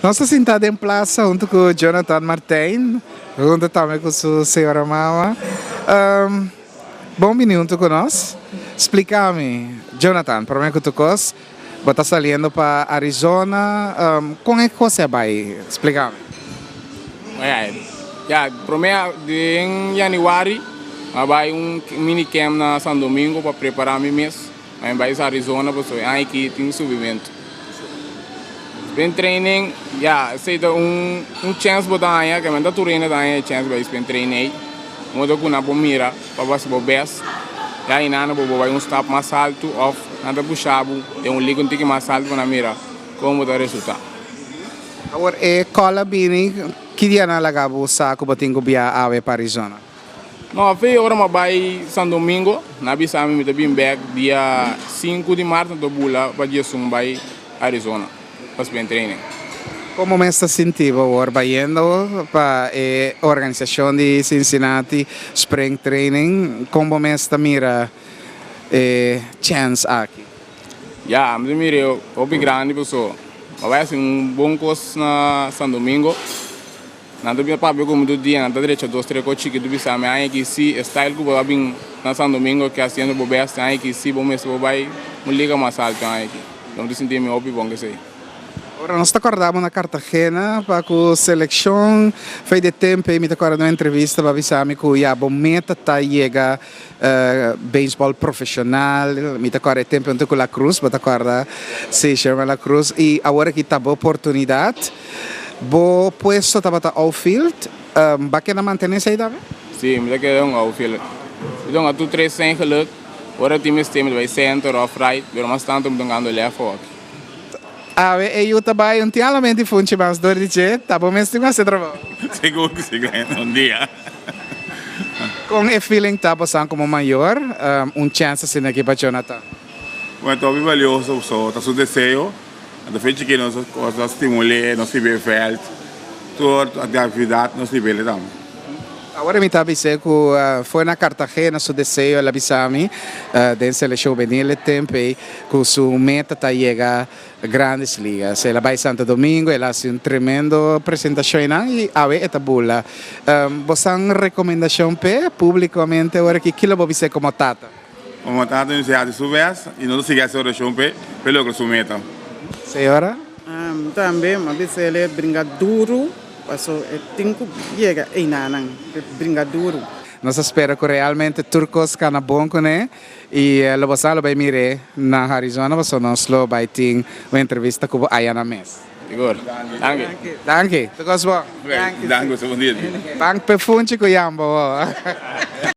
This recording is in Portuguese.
Nós estamos sentados em praça junto com o Jonathan Martin, junto também com a sua senhora Mama. Bom minuto com nós. Explica-me, Jonathan, para mim que tu cos, você está saindo para Arizona, como é que você vai? Explica-me. Para mim, em janeiro, vai mini camp na São Domingo para preparar meu mês. Aí vai para Arizona, porque aqui tem subimento. Sprint training, aceita chance para dar, que manda turina dar chance para sprint training. Modo que na bomira, para você bobes. E aí nada, vai stop mais alto, off, nada puxado, tem ligo um tique mais alto para mira. Como vai resultar? Agora, cola bem, que dia na lagabo sa ko bating gubia awe para Arizona? Não, foi hora mas vai São Domingo, na bisa me bem back dia 5 de março do bula para dia vai Arizona, para sprint training. Como me está sentindo agora indo para a organização de Cincinnati Spring Training? Como me está mira chance aqui? Me mira o grande pessoa. Vai ser bom curso na São Domingo. Nada bem para ver como do dia, nada direito 2-3 coches que do bisa me aí que se style que vai vir na São Domingo que assim do best aí que se bom mesmo vai liga mais alto aí que. Não te sentir me opi bom que sei. Agora nós acordamos na Cartagena para com a seleção, faz de tempo e me acordo numa entrevista para avisar me que a bom meta tá chega beisebol profissional, me acordo tempo onde com a Cruz, para acorda se chama La Cruz e agora que tá boa oportunidade, bo puesto tá para outfield, vai que na manter essa ideia? Sim, me queda outfield. Então a tu 3 sem geluk, agora time stem vai center off right, pero mais tanto me dando left fork. Eu também antigamente funci mais dor de che, tá bom mesmo você trabalha. Seguro que se ganha dia. Com o feeling tá passando como maior, chance assim aqui para Jonathan. Muito bem valioso, tá seu desejo. A frente que nós estimulamos, nós vivemos, toda a atividade nós vivemos também. Agora me está dizendo que foi na Cartagena seu desejo, ela avisou-me, da seleção juvenil tempo que sua meta está chegar a grandes ligas. Ela vai Santo Domingo, ela faz tremendo apresentação e a ver esta bula. Você tem recomendação para publicamente agora que aquilo vai ser como tata? Como tata iniciado de subes e não seguir essa oração pelo que sua meta. Senhora? Também, mas ele brinca duro. Passo tenho chega aí nanang brincadeiro. Nós esperamos que realmente turcos cana bom com ele e lo basalo vai mire na Arizona você nós lo vai ter uma entrevista com a Ayana Mes. Igor, danke. Danke. Tu gostou? Danke, bom dia. Bank perfunci com Yambo.